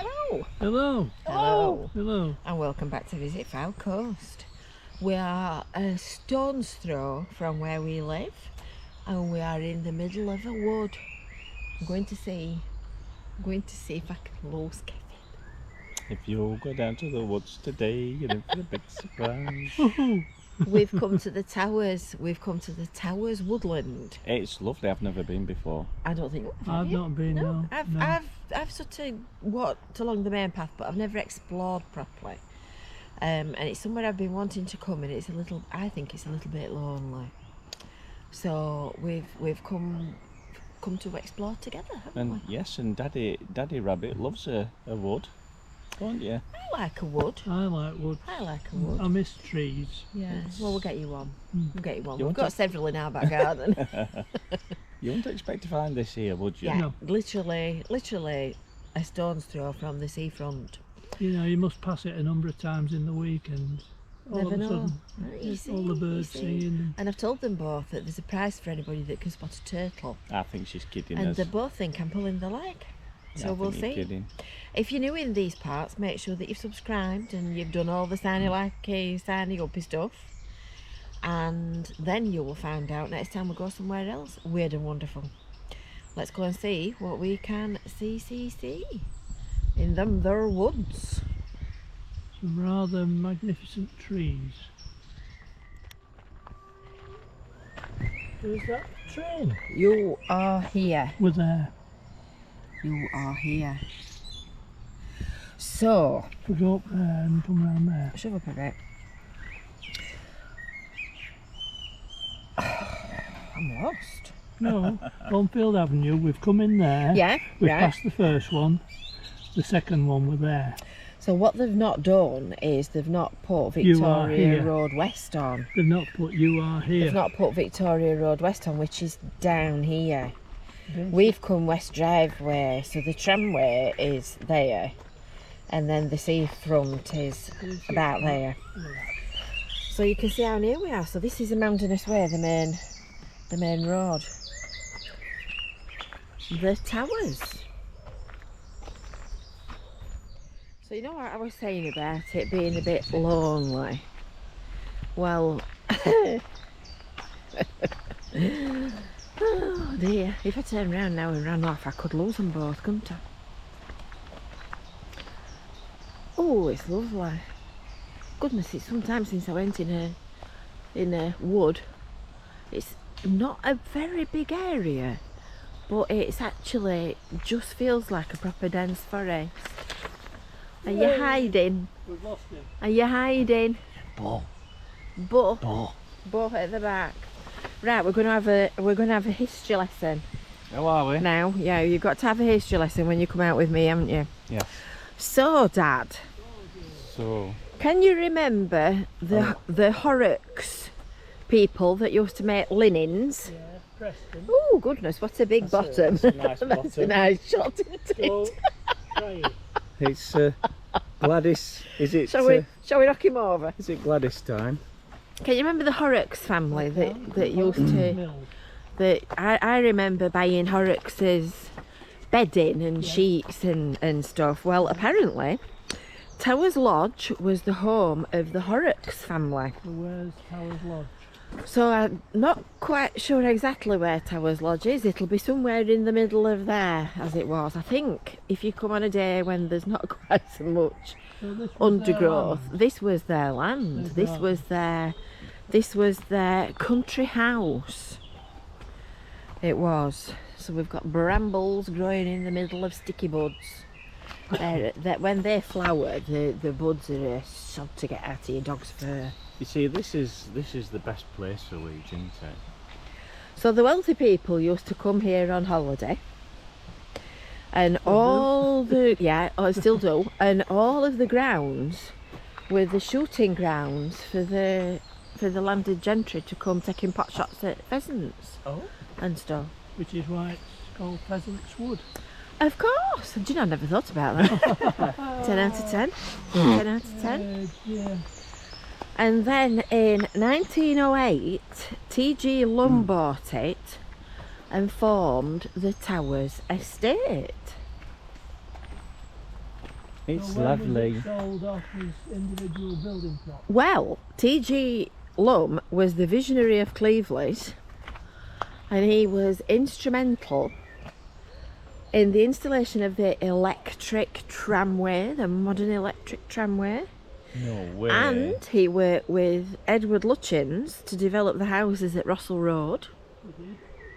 Hello. Hello. Hello. Hello. And welcome back to Visit Fylde Coast. We are a stone's throw from where we live, and we are in the middle of a wood. I'm going to see if I can lose Kevin. If you go down to the woods today, you're in for a big surprise. We've come to the Towers. We've come to the Towers Woodland. It's lovely. I've never been before. I don't think I've not been. No. I've sort of walked along the main path, but I've never explored properly. And it's somewhere I've been wanting to come, and I think it's a little bit lonely. So we've come to explore together, haven't we? Yes, and Daddy Rabbit loves a wood, don't you? I like a wood. I like wood. I like a wood. I miss trees. Yeah. Well, we'll get you one. We'll get you one. You We've want got several in our back garden. You wouldn't expect to find this here, would you? Yeah. No. Literally a stone's throw from the seafront. You know, you must pass it a number of times in the week, and all Never of a know. sudden, You see, all the you birds see. singing. And I've told them both that there's a prize for anybody that can spot a turtle. I think she's kidding And us. they both think I'm pulling the leg. So I we'll think you're see. kidding. If you're new in these parts, make sure that you've subscribed and you've done all the signing uppy stuff. And then you will find out next time we go somewhere else weird and wonderful. Let's go and see what we can see in them there woods. Some rather magnificent trees. Who's that train? You are here. We're there. You are here. So, We go up there and come round there. shove up a bit. I'm lost. No, on Fylde Avenue, we've come in there. Yeah, We've right. passed the first one. The second one, we're there. So what they've not done is they've not put You are Victoria here. Road West on. They've not put "You Are Here." They've not put Victoria Road West on, which is down here. We've come West Driveway, so the tramway is there, and then the seafront is about there. So you can see how near we are. So this is a mountainous way, the main road. The Towers. So you know what I was saying about it being a bit lonely? Well, oh dear, if I turned round now and ran off, I could lose them both, couldn't I? Oh, it's lovely. Goodness, it's some time since I went in a wood. It's not a very big area, but it's actually just feels like a proper dense forest. Are you hiding? We've lost him. Are you hiding? Bo. Bo at the back. Right, we're going to have a history lesson How are we? now. Yeah, you've got to have a history lesson when you come out with me, haven't you? Yeah. So, Dad, So, can you remember the Horrocks people that used to make linens? Yeah, Preston. Oh goodness, what a big bottom! that's a nice That's a bottom. nice shot, isn't Go, it? try it. it's Gladys. Is it? Shall we knock him over? Is it Gladys time? Can you remember the Horrocks family that used to? Mill. That I remember buying Horrocks's bedding and sheets and stuff. Well, apparently, Towers Lodge was the home of the Horrocks family. So where's Towers Lodge? So I'm not quite sure exactly where Towers Lodge is. It'll be somewhere in the middle of there, as it was. I think if you come on a day when there's not quite so much So this was undergrowth, their land. this was their land. This was their country house. It was. So we've got brambles growing in the middle of sticky buds. That when they flower, the buds are a sod to get out of your dog's fur. You see, this is the best place for weeds, isn't it? So the wealthy people used to come here on holiday, and all the still do, and all of the grounds were the shooting grounds for the landed gentry to come taking pot shots at pheasants Oh. and stuff. Which is why it's called Pheasant's Wood. Of course. Do you know, I never thought about that. 10 out of 10. 10 out of 10. Yeah. And then in 1908, T.G. Lum bought it and formed the Towers Estate. It's So when was it lovely. sold off as individual building plots? Well, T.G. Lum was the visionary of Cleveleys, and he was instrumental in the installation of the electric tramway, the modern electric tramway. No way. And he worked with Edward Lutyens to develop the houses at Russell Road.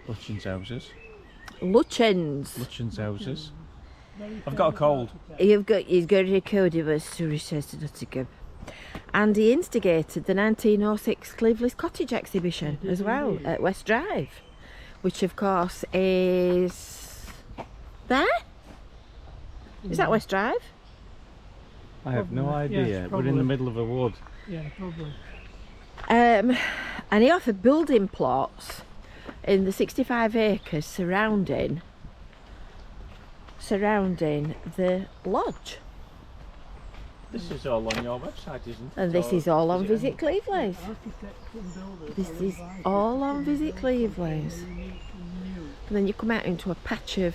Lutyens houses. Lutyens. Lutyens houses. I've got a cold. He's got a code of us to research to Nottingham. And he instigated the 1906 Cleveleys Cottage exhibition as well at West Drive, which of course is there. Is that West Drive? I have no Probably. idea. Yes, We're in probably. the middle of a wood. Yeah, probably. And he offered building plots in the 65 acres surrounding the lodge. This is all on your website, isn't it? And this is all on Visit Cleveleys. Architects and builders This are is advised all on Visit Cleveleys. unique and new. And then you come out into a patch of,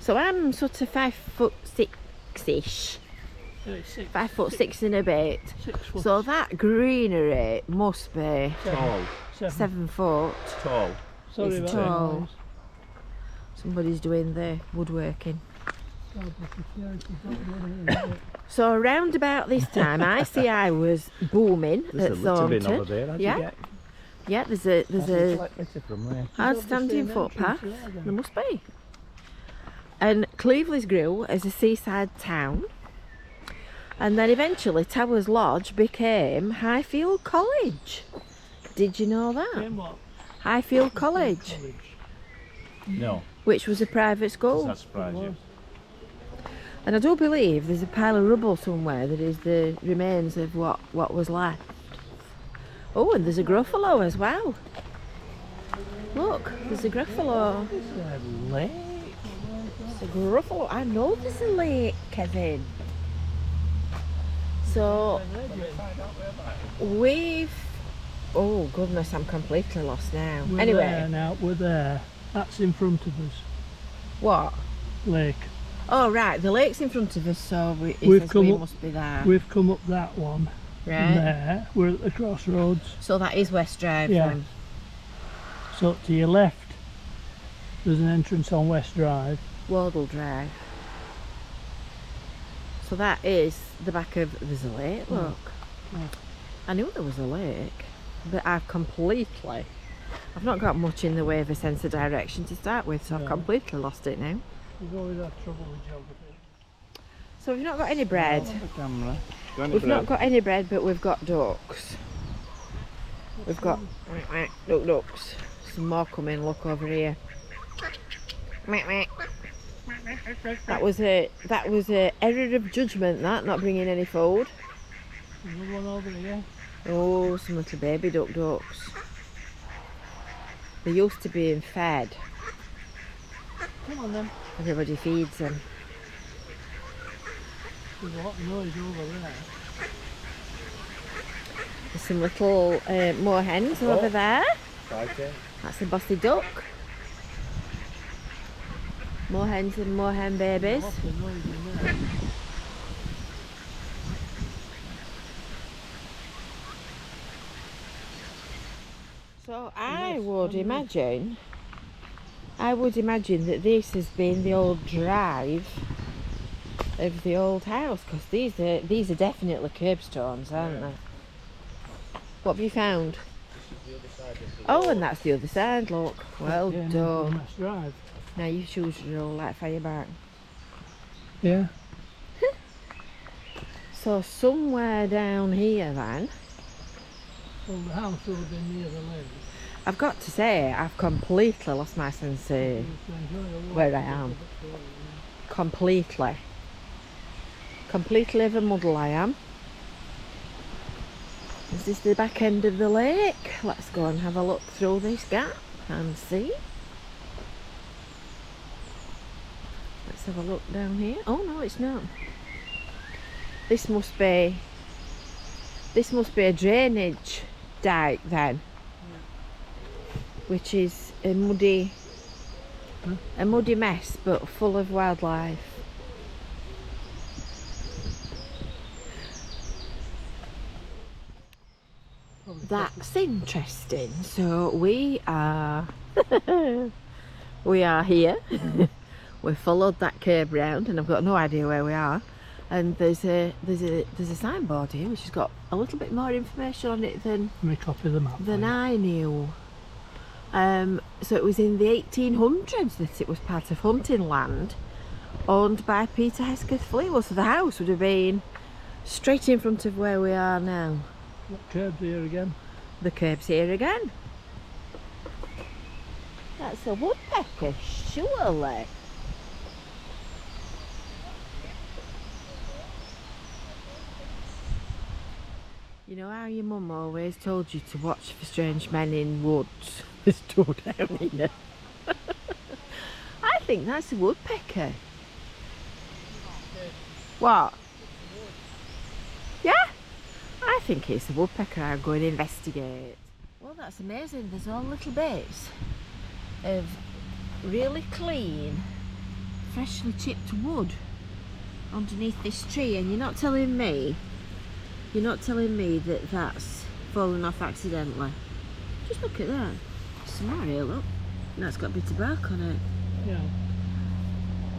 so I'm sort of 5'6"-ish, 5'6" and a bit. 6 foot. So that greenery must be Tall. 7 foot. Tall. Sorry it's about tall. that. Somebody's doing the woodworking. God, the security's not running it. So around about this time, ICI was booming There's at a litter bin over Thornton. there. How'd Yeah. you get? Yeah, there's a Like litter from there. hard Is that the standing same footpath. entrance there then? There must be. And Cleveleys grew as a seaside town. And then eventually Towers Lodge became Highfield College. Did you know that? Same what? Highfield College, No. which was a private Does school. that surprise you? And I do believe there's a pile of rubble somewhere that is the remains of what was left. Oh, and there's a Gruffalo as well. Look, there's a Gruffalo. It's a lake. There's a Gruffalo. I know there's a lake, Kevin. So we've. Oh goodness, I'm completely lost now. We're Anyway, there now, we're there. That's in front of us. what? Lake. Oh right, the lake's in front of us, so it We've says come we up- must be there. We've come up that one. Right. And there, we're at the crossroads. So that is West Drive Yeah. then. So to your left, there's an entrance on West Drive. Wardle Drive. So that is the back of. There's a lake. Look. Yeah. I knew there was a lake, but I've not got much in the way of a sense of direction to start with, so I've No. completely lost it now. We've always had trouble with geography. So we've not got any bread. On the camera. Got any We've not bread? got any bread, but we've got ducks. We've got ducks. Some more coming. Look over here. That was a error of judgment. That not bringing any food. There's one over here. Oh, some little baby ducks. They used to being fed. Come on then. Everybody feeds them. There's a lot of noise over there. There's some little moorhens over there. Exciting. That's a bossy duck. Moorhens and moorhen babies. Lots of noise in there. So I would imagine that this has been the old drive of the old house, because these are definitely curbstones, aren't they? What have you found? Oh, and that's the other side, look. Well Yeah, done. West Drive. Now you shoes are all like fire back. Yeah. So somewhere down here then, Well, the house would have been near the lake. I've got to say I've completely lost my sense of where I am. Completely of a muddle I am. Is this the back end of the lake? Let's go and have a look through this gap and see. Let's have a look down here. Oh no, it's not. This must be a drainage dike then, which is a muddy mess but full of wildlife. That's interesting. So we are we are here. We followed that curb round, and I've got no idea where we are. And there's a signboard here which has got a little bit more information on it than Let me copy the map. I knew. So it was in the 1800s that it was part of hunting land owned by Peter Hesketh Fleetwood. So the house would have been straight in front of where we are now. What curb's here again? The curb's here again. That's a woodpecker, surely. You know how your mum always told you to watch for strange men in woods? There's two down here. I think that's a woodpecker. What? Yeah? I think it's a woodpecker. I'll go and investigate. Well, that's amazing. There's all little bits of really clean, freshly chipped wood underneath this tree, and you're not telling me that that's fallen off accidentally. Just look at that. Some here, look. That's got a bit of bark on it. Yeah.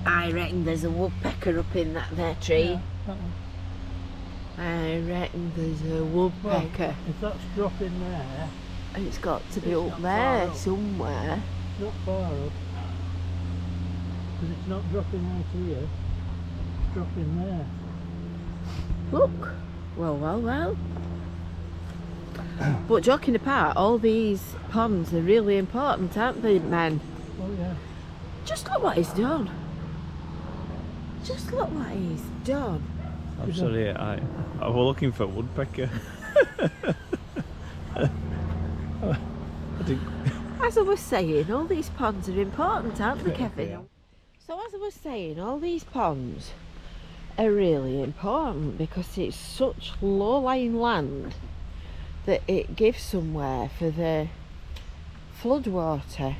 I reckon there's a woodpecker up in that there tree. Yeah, that one. I reckon there's a woodpecker. Well, if that's dropping there, It's got to be It's up not there far up. somewhere. it's not far up. Because it's not dropping out here, it's dropping there. Look. Well. But joking apart, all these ponds are really important, aren't they, men? Oh yeah. Just look what he's done. Just look what he's done. I'm sorry, I was looking for woodpecker. I didn't. As I was saying, all these ponds are important, aren't they, Yeah. Kevin? So as I was saying, all these ponds are really important because it's such low-lying land that it gives somewhere for the floodwater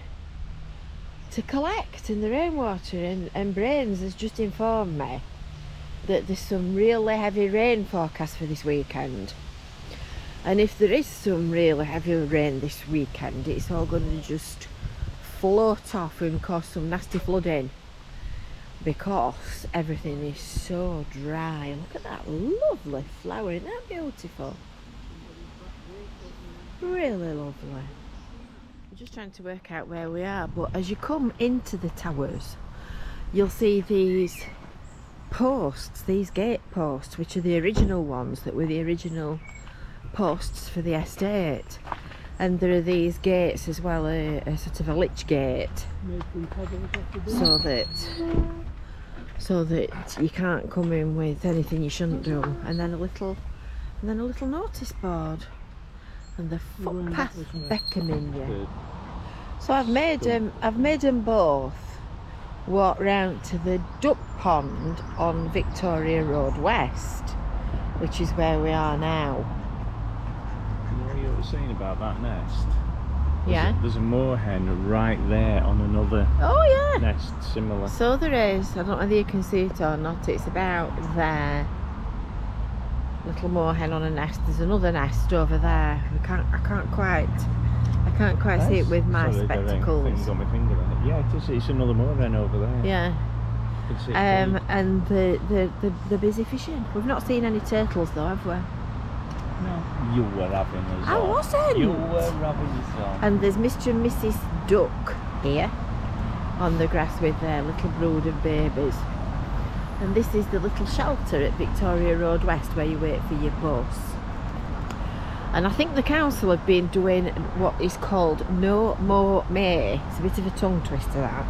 to collect, and the rainwater. And Brains has just informed me that there's some really heavy rain forecast for this weekend. And if there is some really heavy rain this weekend, it's all going to just float off and cause some nasty flooding because everything is so dry. Look at that lovely flower, isn't that beautiful? Really lovely. I'm just trying to work out where we are, but as you come into the towers, you'll see these posts, these gate posts, which are the original ones that were the original posts for the estate. And there are these gates as well, a sort of a lich gate, so that you can't come in with anything you shouldn't do, and then a little notice board, and the footpath beckoning you. So I've made them both walk round to the duck pond on Victoria Road West, which is where we are now. You know what you were saying about that nest? Yeah. There's a moorhen right there on another Oh yeah. nest similar. So there is. I don't know whether you can see it or not. It's about there. Little moorhen on a nest. There's another nest over there. I can't quite see it with my Sorry, spectacles. I got my finger on it. Yeah, it's another moorhen over there. Yeah. You can see it And the busy fishing. We've not seen any turtles though, have we? No. You were having us I on. wasn't. You were having us on. And there's Mr. and Mrs. Duck here on the grass with their little brood of babies. And this is the little shelter at Victoria Road West where you wait for your bus. And I think the council have been doing what is called No More May. It's a bit of a tongue twister, that.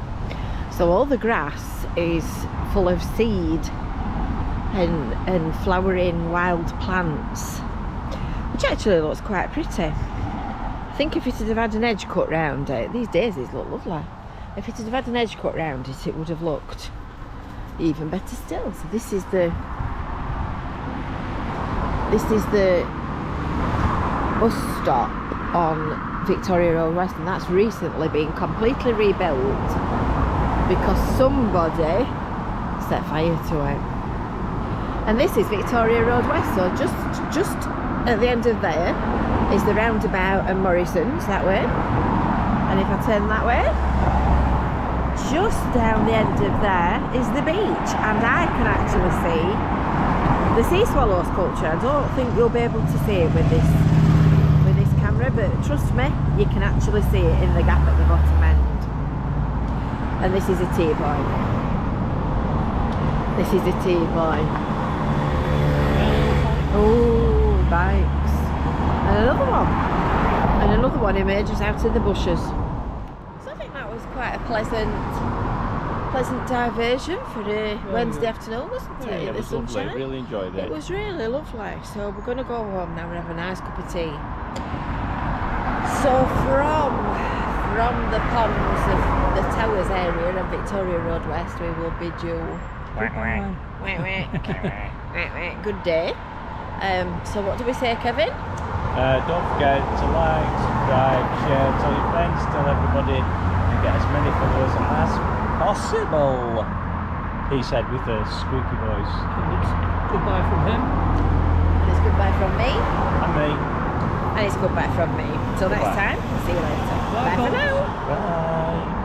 So all the grass is full of seed and flowering wild plants, which actually looks quite pretty. I think if it had had an edge cut round it, these daisies look lovely. If it had had an edge cut round it, it would have looked even better still. So this is the bus stop on Victoria Road West, and that's recently been completely rebuilt because somebody set fire to it. And this is Victoria Road West, so just at the end of there is the roundabout and Morrison's that way. And if I turn that way, just down the end of there is the beach, and I can actually see the sea swallow sculpture. I don't think you'll be able to see it with this camera, but trust me, you can actually see it in the gap at the bottom end. And this is a T-boy. This is a T-boy. Oh, bikes. And another one emerges out of the bushes. So I think that was quite a pleasant diversion for a Wednesday afternoon, wasn't it? Yeah, In it the was sunshine. lovely. Really enjoyed it. It was really lovely. So we're going to go home now and have a nice cup of tea. So from the ponds of the Towers area and Victoria Road West, we will bid you good day. So what do we say, Kevin? Don't forget to like, subscribe, share, tell your friends, tell everybody, and get as many followers as possible. He said with a squeaky voice. And it's goodbye from him. And it's goodbye from me. And me. And it's goodbye from me. Until next time, see you later. Bye for now. Bye.